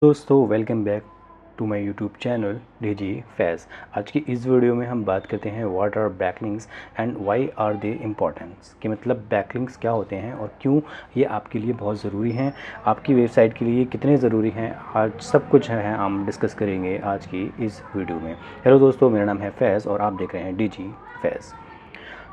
दोस्तों welcome back to my YouTube channel DG Faiz. आज की इस वीडियो में हम बात करते हैं what are backlinks and why are they importance, कि मतलब बैकलिंक्स क्या होते हैं और क्यों ये आपके लिए बहुत ज़रूरी हैं, आपकी वेबसाइट के लिए कितने ज़रूरी हैं। आज सब कुछ है हम डिस्कस करेंगे आज की इस वीडियो में। हेलो दोस्तों, मेरा नाम है फैज़ और आप देख रहे हैं डीजी फैज़।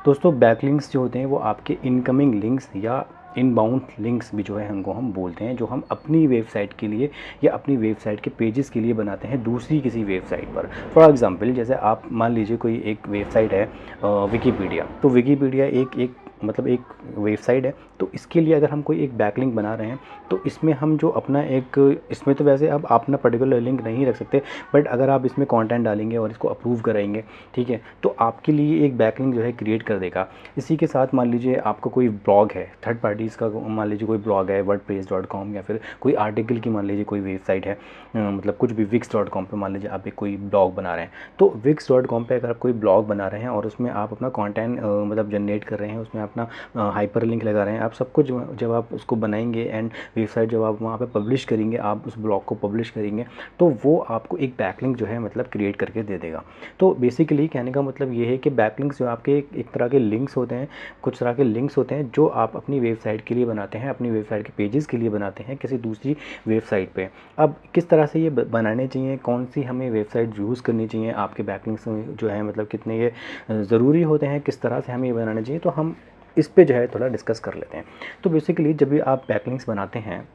दोस्तों बैकलिंक्स जो होते हैं वो आपके इनकमिंग लिंक्स या इनबाउंड लिंक्स भी जो है हमको हम बोलते हैं, जो हम अपनी वेबसाइट के लिए या अपनी वेबसाइट के पेजेस के लिए बनाते हैं दूसरी किसी वेबसाइट पर। फॉर एग्जांपल जैसे आप मान लीजिए कोई एक वेबसाइट है विकीपीडिया, तो विकीपीडिया एक एक मतलब एक वेबसाइट है। तो इसके लिए अगर हम कोई एक बैकलिंक बना रहे हैं तो इसमें हम जो अपना एक, इसमें तो वैसे अब आप अपना पर्टिकुलर लिंक नहीं रख सकते, बट अगर आप इसमें कंटेंट डालेंगे और इसको अप्रूव कराएंगे, ठीक है, तो आपके लिए एक बैकलिंक जो है क्रिएट कर देगा। इसी के साथ मान लीजिए आपका कोई ब्लॉग है थर्ड पार्टीज़ का, मान लीजिए कोई ब्लॉग है wordpress.com या फिर कोई आर्टिकल की मान लीजिए कोई वेबसाइट है, मतलब कुछ भी wix.com पे मान लीजिए आप एक कोई ब्लॉग बना रहे हैं। तो wix.com पे अगर आप कोई ब्लॉग बना रहे हैं और उसमें आप अपना कंटेंट मतलब जनरेट कर रहे हैं, उसमें अपना हाइपर लिंक लगा रहे हैं, आप सब कुछ जब आप उसको बनाएंगे एंड वेबसाइट जब आप वहाँ पे पब्लिश करेंगे, आप उस ब्लॉग को पब्लिश करेंगे, तो वो आपको एक बैकलिंक जो है मतलब क्रिएट करके दे देगा। तो बेसिकली कहने का मतलब ये है कि बैकलिंक्स जो आपके एक तरह के लिंक्स होते हैं, कुछ तरह के लिंक्स होते हैं जो आप अपनी वेबसाइट के लिए बनाते हैं, अपनी वेबसाइट के पेजेस के लिए बनाते हैं किसी दूसरी वेबसाइट पे। अब किस तरह से ये बनाने चाहिए, कौन सी हमें वेबसाइट यूज़ करनी चाहिए, आपके बैकलिंक्स जो है मतलब कितने ये ज़रूरी होते हैं, किस तरह से हमें ये बनाना चाहिए, तो हम इस पे जो है थोड़ा डिस्कस कर लेते हैं। तो बेसिकली जब भी आप बैकलिंक्स बनाते हैं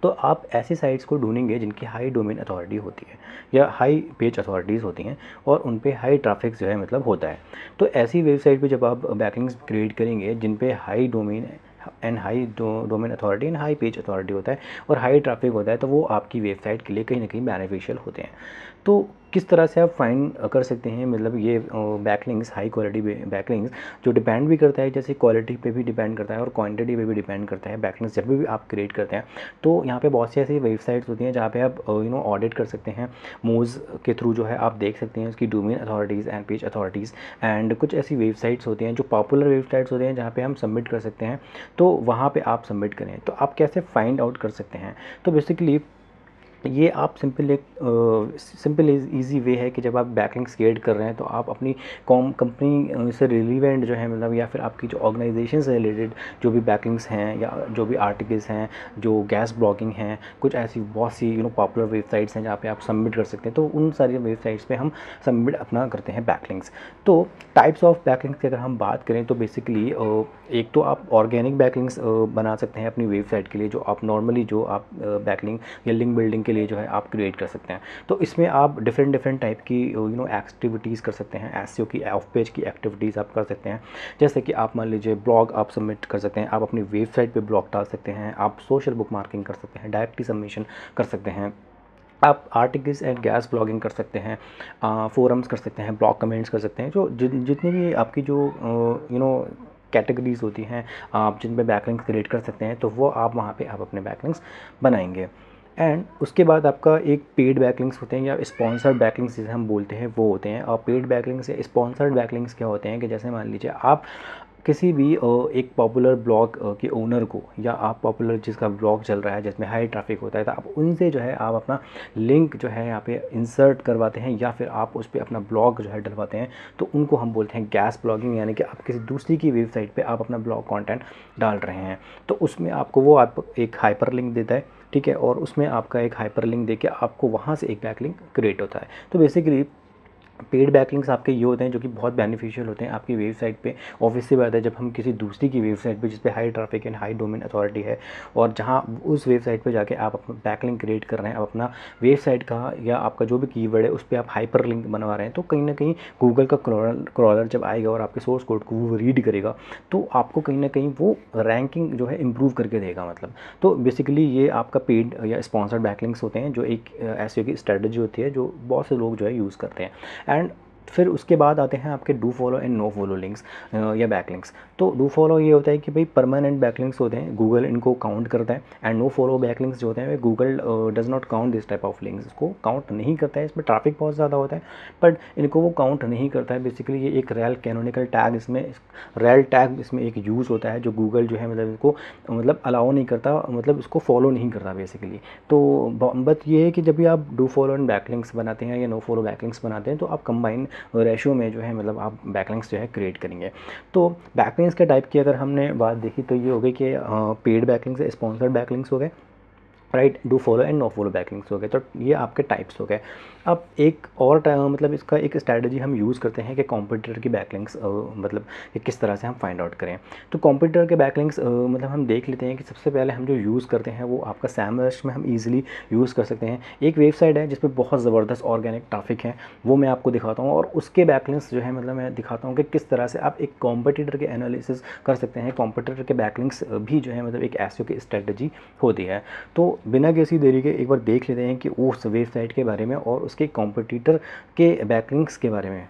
तो आप ऐसी साइट्स को ढूंढेंगे जिनकी हाई डोमेन अथॉरिटी होती है या हाई पेज अथॉरिटीज़ होती हैं और उन पे हाई ट्रैफिक जो है मतलब होता है। तो ऐसी वेबसाइट पे जब आप बैकलिंक्स क्रिएट करेंगे जिन पे high domain and high domain authority and high page authority होता है और हाई ट्रैफिक होता है, तो वो आपकी वेबसाइट के लिए कहीं ना कहीं बेनिफिशियल होते हैं। तो किस तरह से आप फाइंड कर सकते हैं, मतलब ये बैकलिंक्स, हाई क्वालिटी बैकलिंक्स जो डिपेंड भी करता है, जैसे क्वालिटी पे भी डिपेंड करता है और क्वांटिटी पे भी डिपेंड करता है। बैकलिंक्स जब भी आप क्रिएट करते हैं तो यहाँ पे बहुत सी ऐसी वेबसाइट्स होती हैं जहाँ पे आप ऑडिट कर सकते हैं। मूव्स के थ्रू जो है आप देख सकते हैं उसकी domain authorities and page authorities. And कुछ ऐसी वेबसाइट्स होती हैं जो पॉपुलर वेबसाइट्स होती हैं जहाँ पे हम सबमिट कर सकते हैं, तो वहाँ पे आप सबमिट करें। तो आप कैसे फाइंड आउट कर सकते हैं, तो बेसिकली ये आप सिंपल एक सिंपल ईजी वे है कि जब आप बैकलिंक्स क्रिएट कर रहे हैं तो आप अपनी कंपनी से रिलीवेंट जो है मतलब या फिर आपकी जो ऑर्गेनाइजेशन से रिलेटेड जो भी बैकलिंक्स हैं या जो भी आर्टिकल्स हैं, जो गैस ब्लॉगिंग हैं, कुछ ऐसी बहुत सी पॉपुलर वेबसाइट्स हैं जहाँ पे आप सबमिट कर सकते हैं। तो उन सारी वेबसाइट्स पे हम सबमिट अपना करते हैं बैकलिंक्स। तो टाइप्स ऑफ बैकलिंक्स की अगर हम बात करें तो बेसिकली एक तो आप ऑर्गेनिक बैकलिंक्स बना सकते हैं अपनी वेबसाइट के लिए, जो आप नॉर्मली जो आप बैकलिंक या लिंक बिल्डिंग के लिए जो है आप क्रिएट कर सकते हैं। तो इसमें आप डिफरेंट टाइप की एक्टिविटीज़ कर सकते हैं, एसईओ की ऑफ पेज की एक्टिविटीज़ आप कर सकते हैं। जैसे कि आप मान लीजिए ब्लॉग आप सबमिट कर सकते हैं, आप अपनी वेबसाइट पे ब्लॉग डाल सकते हैं, आप सोशल बुक मार्किंग कर सकते हैं, डायरेक्टली सबमिशन कर सकते हैं, आप आर्टिकल्स एंड गैस ब्लॉगिंग कर सकते हैं, फोरम्स कर सकते हैं, ब्लॉग कमेंट्स कर सकते हैं। जो जितनी भी आपकी जो कैटेगरीज होती हैं आप जिन पे बैकलिंक्स क्रिएट कर सकते हैं, तो वो आप वहाँ पे आप अपने बैकलिंक्स बनाएंगे। एंड उसके बाद आपका एक पेड बैकलिंक्स होते हैं या स्पॉन्सर्ड बैकलिंक्स जिसे हम बोलते हैं वो होते हैं। और पेड बैकलिंक्स या स्पॉन्सर्ड बैकलिंक्स क्या होते हैं कि जैसे मान लीजिए आप किसी भी एक पॉपुलर ब्लॉग के ओनर को, या आप पॉपुलर जिसका ब्लॉग चल रहा है जिसमें हाई ट्रैफिक होता है, तो आप उनसे जो है आप अपना लिंक जो है यहाँ पे इंसर्ट करवाते हैं या फिर आप उस पर अपना ब्लॉग जो है डलवाते हैं। तो उनको हम बोलते हैं गैस ब्लॉगिंग, यानी कि आप किसी दूसरी की वेबसाइट पे आप अपना ब्लॉग कंटेंट डाल रहे हैं। तो उसमें आपको वो आप एक हाइपर लिंक देता है, ठीक है, और उसमें आपका एक हाइपर लिंक देके आपको वहाँ से एक बैकलिंक क्रिएट होता है। तो बेसिकली पेड बैकलिंक्स आपके ये होते हैं जो कि बहुत बेनिफिशियल होते हैं आपकी वेबसाइट पे। ऑब्वियस सी बात है, जब हम किसी दूसरी की वेबसाइट पे जिस पे high traffic and high domain authority है और जहाँ उस वेबसाइट पे जाके आप अपना बैकलिंक क्रिएट कर रहे हैं, आप अपना वेबसाइट का या आपका जो भी कीवर्ड है उस पर आप हाइपर लिंक बनवा रहे हैं, तो कहीं ना कहीं गूगल का क्रॉलर जब आएगा और आपके सोर्स कोड को वो रीड करेगा, तो आपको कहीं ना कहीं वो रैंकिंग जो है इम्प्रूव करके देगा मतलब। तो बेसिकली ये आपका पेड या स्पॉन्सर्ड बैकलिंक्स होते हैं, जो एक ऐसी की स्ट्रेटजी होती है जो बहुत से लोग जो है यूज़ करते हैं। एंड फिर उसके बाद आते हैं आपके do follow and no follow links या बैकलिंक्स। तो डू फॉलो ये होता है कि भाई परमानेंट बैकलिंक्स होते हैं, गूगल इनको काउंट करता है, एंड नो फॉलो बैकलिंक्स जो होते हैं Google does not count this type of links, इसको काउंट नहीं करता है। इसमें ट्रैफिक बहुत ज़्यादा होता है बट इनको वो काउंट नहीं करता है। बेसिकली ये एक रेल कैनोनिकल टैग, इसमें रेल टैग इसमें एक यूज़ होता है जो गूगल जो है मतलब इसको मतलब अलाउ नहीं करता, मतलब इसको फॉलो नहीं करता बेसिकली। तो बट ये है कि जब भी आप डू फॉलो एंड बैकलिंक्स बनाते हैं या नो फॉलो बैकलिंक्स बनाते हैं तो आप कंबाइन रेशियो में जो है मतलब आप बैकलिंक्स जो है क्रिएट करेंगे। तो बैकलिंक्स के टाइप की अगर हमने बात देखी तो ये हो गई कि पेड बैकलिंक्स, स्पॉन्सर्ड बैकलिंक्स हो गए, right, do follow and no follow backlinks हो गए। तो ये आपके टाइप्स हो गए। अब एक और मतलब इसका एक स्ट्रैटेजी हम यूज़ करते हैं कि कॉम्पिटिटर की बैकलिंक्स मतलब कि किस तरह से हम फाइंड आउट करें। तो कॉम्पिटिटर के बैकलिंक्स मतलब हम देख लेते हैं कि सबसे पहले हम जो यूज़ करते हैं वो आपका सैमरश में हम ईजिली यूज़ कर सकते हैं। एक वेबसाइट है जिसपे बहुत ज़बरदस्त ऑर्गेनिक ट्रैफिक है, वो मैं आपको दिखाता हूँ, और उसके बैकलिंक्स जो है मतलब मैं दिखाता हूँ कि किस तरह से आप एक कॉम्पिटिटर के एनालिसिस कर सकते हैं। कॉम्पिटिटर के बैकलिंक्स भी जो है मतलब एक एसईओ की स्ट्रैटेजी होती है। तो बिना किसी देरी के एक बार देख लेते हैं कि उस वेबसाइट के बारे में और उसके कॉम्पिटिटर के बैकलिंक्स के बारे में।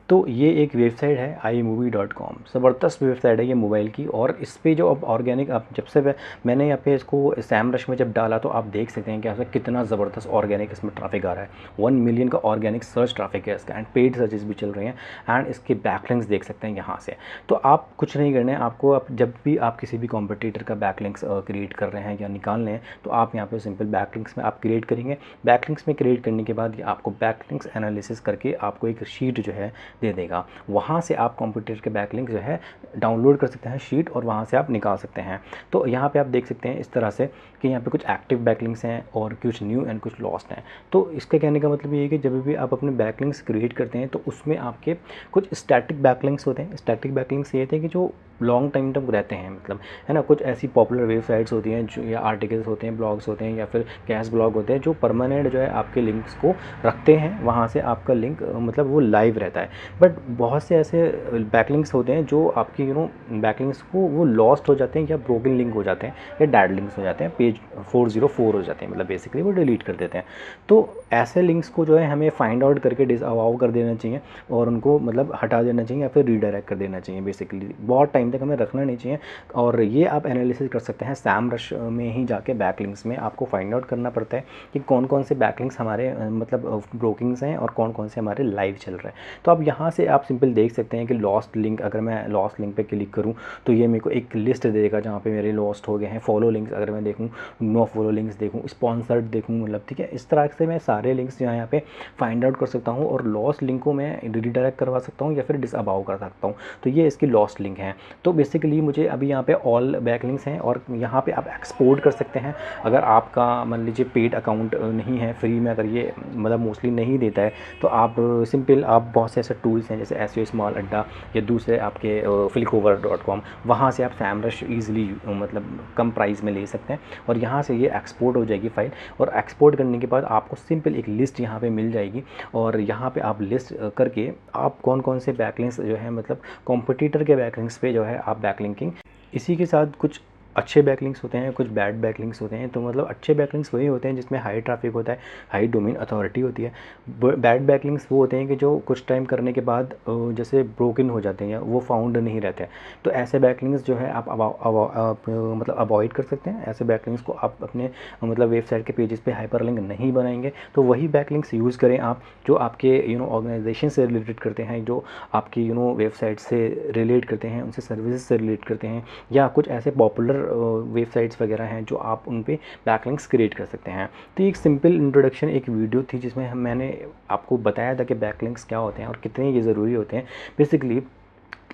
तो ये एक वेबसाइट है iMovie.com, ज़बरदस्त वेबसाइट है ये मोबाइल की। और इस पे जो अब ऑर्गेनिक, अब जब से मैंने यहाँ पे इसको सैमरश में जब डाला तो आप देख सकते हैं कि ऐसा कितना ज़बरदस्त ऑर्गेनिक इसमें ट्रैफिक आ रहा है। 1 मिलियन का ऑर्गेनिक सर्च ट्रैफिक है इसका, एंड पेड सर्चेस भी चल रहे हैं, एंड इसके बैकलिंक्स देख सकते हैं यहाँ से। तो आप कुछ नहीं करना है आपको, अब जब भी आप किसी भी कॉम्पिटिटर का बैकलिंक्स क्रिएट कर रहे हैं या निकाल रहे हैं तो आप यहाँ पे सिंपल बैकलिंक्स में आप क्रिएट करेंगे। बैकलिंक्स में क्रिएट करने के बाद ये आपको बैकलिंक्स एनालिसिस करके आपको एक शीट जो है दे देगा। वहाँ से आप कंप्यूटर के बैकलिंक जो है डाउनलोड कर सकते हैं शीट, और वहाँ से आप निकाल सकते हैं। तो यहाँ पे आप देख सकते हैं इस तरह से कि यहाँ पे कुछ एक्टिव बैकलिंक्स हैं और कुछ न्यू एंड कुछ लॉस्ट हैं। तो इसके कहने का मतलब ये है कि जब भी आप अपने बैकलिंक्स क्रिएट करते हैं तो उसमें आपके कुछ स्टैटिक बैकलिंक्स होते हैं। स्टैटिक बैकलिंक्स ये थे कि जो लॉन्ग टाइम तक रहते हैं, मतलब है ना, कुछ ऐसी पॉपुलर वेबसाइट्स होती हैं जो, या आर्टिकल्स होते हैं, ब्लॉग्स होते हैं, या फिर कैश ब्लॉग होते हैं जो परमानेंट जो है आपके लिंक्स को रखते हैं, वहाँ से आपका लिंक मतलब वो लाइव रहता है। बट बहुत से ऐसे बैकलिंक्स होते हैं जो आपकी बैकलिंक्स को वो लॉस्ट हो जाते हैं या ब्रोकन लिंक हो जाते हैं या डेड लिंक्स हो जाते हैं, पेज 404 हो जाते हैं, मतलब बेसिकली वो डिलीट कर देते हैं। तो ऐसे लिंक्स को जो है हमें फाइंड आउट करके डिसअलाउ कर देना चाहिए और उनको मतलब हटा देना चाहिए या फिर रीडायरेक्ट कर देना चाहिए। बेसिकली बहुत टाइम तक हमें रखना नहीं चाहिए, और ये आप एनालिसिस कर सकते हैं सैमरश में ही जाके। बैकलिंक्स में आपको फाइंड आउट करना पड़ता है कि कौन कौन से बैकलिंक्स हमारे मतलब ब्रोकिंग्स हैं और कौन कौन से हमारे लाइव चल रहे हैं। तो अब यहाँ से आप सिंपल देख सकते हैं कि लॉस्ट लिंक, अगर मैं लॉस्ट लिंक पे क्लिक करूँ तो ये मेरे को एक लिस्ट देगा जहाँ पे मेरे लॉस्ट हो गए हैं। फॉलो लिंक्स अगर मैं देखूँ, नो फॉलो लिंक्स देखूँ, स्पॉन्सर्ड देखूँ, मतलब ठीक है, इस तरह से मैं सारे लिंक्स जो है यहाँ पे फाइंड आउट कर सकता हूँ, और लॉस्ट लिंक को मैं रिडायरेक्ट करवा सकता हूँ या फिर डिसअबाउ कर सकता हूँ। तो ये इसकी लॉस्ट लिंक है। तो बेसिकली मुझे अभी यहाँ पे ऑल बैकलिंक्स हैं, और यहाँ पे आप एक्सपोर्ट कर सकते हैं। अगर आपका मान लीजिए पेड अकाउंट नहीं है, फ्री में अगर ये मतलब मोस्टली नहीं देता है, तो आप सिंपल आप बहुत से ऐसे टूल्स हैं जैसे एसईओ स्मॉल अड्डा या दूसरे आपके Flickhover.com, वहाँ से आप सैमरश ईजिली मतलब कम प्राइस में ले सकते हैं, और यहाँ से ये एक्सपोर्ट हो जाएगी फाइल। और एक्सपोर्ट करने के बाद आपको सिंपल एक लिस्ट यहाँ पे मिल जाएगी, और यहाँ पे आप लिस्ट करके आप कौन कौन से बैकलिंक्स जो है मतलब कॉम्पिटिटर के बैकलिंक्स पे जो है आप बैकलिंकिंग। इसी के साथ कुछ अच्छे बैकलिंक्स होते हैं, कुछ बैड बैकलिंक्स होते हैं। तो मतलब अच्छे बैकलिंक्स वही होते हैं जिसमें हाई ट्रैफिक होता है, हाई डोमेन अथॉरिटी होती है। बैड बैकलिंक्स वो होते हैं कि जो कुछ टाइम करने के बाद जैसे ब्रोकन हो जाते हैं या वो फाउंड नहीं रहते हैं। तो ऐसे बैकलिंक्स जो है आप मतलब अवॉइड कर सकते हैं। ऐसे बैकलिंक्स को आप अपने मतलब वेबसाइट के पेजेस पे हाइपरलिंक नहीं बनाएंगे। तो वही बैकलिंक्स यूज़ करें आप जो आपके ऑर्गेनाइजेशन से रिलेटेड करते हैं, जो आपकी वेबसाइट से रिलेट करते हैं, उनसे सर्विसेज से रिलेट करते हैं, या कुछ ऐसे पॉपुलर वेबसाइट्स वगैरह हैं जो आप उन पे बैकलिंक्स क्रिएट कर सकते हैं। तो एक सिंपल इंट्रोडक्शन एक वीडियो थी जिसमें मैंने आपको बताया था कि बैकलिंक्स क्या होते हैं और कितने ये ज़रूरी होते हैं। बेसिकली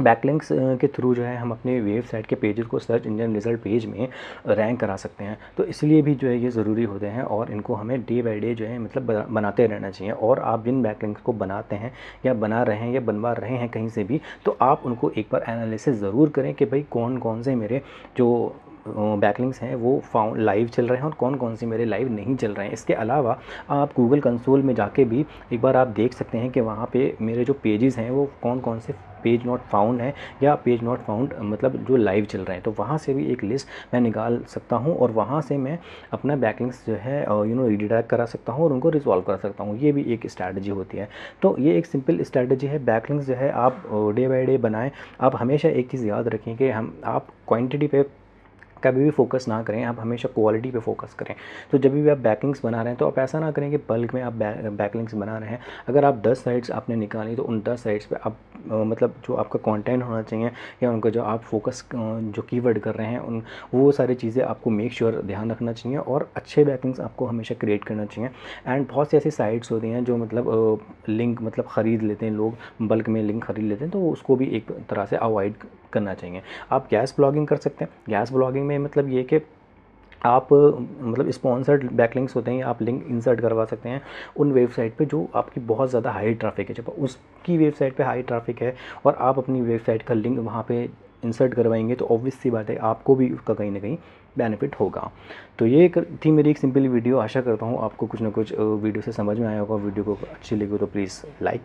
बैकलिंक्स के थ्रू जो है हम अपने वेबसाइट के पेजेस को सर्च इंजन रिजल्ट पेज में रैंक करा सकते हैं। तो इसलिए भी जो है ये ज़रूरी होते हैं, और इनको हमें डे बाय डे जो है मतलब बनाते रहना चाहिए। और आप जिन बैकलिंक्स को बनाते हैं या बना रहे हैं या बनवा रहे हैं कहीं से भी, तो आप उनको एक बार एनालिसिस ज़रूर करें कि भाई कौन कौन से मेरे जो बैकलिंक्स हैं वो फाउंड लाइव चल रहे हैं और कौन कौन से मेरे लाइव नहीं चल रहे हैं। इसके अलावा आप गूगल कंसोल में जाके भी एक बार आप देख सकते हैं कि वहाँ पे मेरे जो पेजेस हैं वो कौन कौन से पेज नॉट फाउंड है या पेज नॉट फाउंड मतलब जो लाइव चल रहे हैं। तो वहाँ से भी एक लिस्ट मैं निकाल सकता हूँ और वहाँ से मैं अपना बैकलिंक्स जो है रिडायरेक्ट करा सकता हूँ और उनको रिजॉल्व कर सकता हूँ। ये भी एक स्ट्रैटेजी होती है। तो ये एक सिंपल स्ट्रैटेजी है। बैकलिंक्स जो है आप डे बाय डे बनाएं। आप हमेशा एक चीज़ याद रखें कि आप क्वांटिटी पे कभी भी फोकस ना करें, आप हमेशा क्वालिटी पे फोकस करें। तो जब भी आप बैकलिंक्स बना रहे हैं तो आप ऐसा ना करें कि बल्क में आप बैकलिंक्स बना रहे हैं। अगर आप 10 साइट्स आपने निकाली तो उन 10 साइट्स पे आप मतलब जो आपका कंटेंट होना चाहिए या उनका जो आप फोकस जो कीवर्ड कर रहे हैं उन वो सारी चीज़ें आपको मेक श्योर ध्यान रखना चाहिए और अच्छे बैकलिंक्स आपको हमेशा क्रिएट करना चाहिए। एंड बहुत सी ऐसी साइट्स होती हैं जो मतलब लिंक मतलब ख़रीद लेते हैं लोग, बल्क में लिंक ख़रीद लेते हैं, तो उसको भी एक तरह से अवॉइड करना चाहिए। आप गैस ब्लॉगिंग कर सकते हैं। गैस ब्लॉगिंग में मतलब ये कि आप मतलब स्पॉन्सर्ड बैकलिंक्स होते हैं, आप लिंक इंसर्ट करवा सकते हैं उन वेबसाइट पे जो आपकी बहुत ज़्यादा हाई ट्रैफिक है। जब उसकी वेबसाइट पे हाई ट्रैफिक है और आप अपनी वेबसाइट का लिंक वहाँ पे इंसर्ट करवाएंगे तो ऑब्वियस सी बात है आपको भी उसका कहीं ना कहीं बेनिफिट होगा। तो ये थी मेरी एक सिंपल वीडियो। आशा करता हूँ आपको कुछ ना कुछ वीडियो से समझ में आया होगा। वीडियो को अच्छी लगी हो तो प्लीज़ लाइक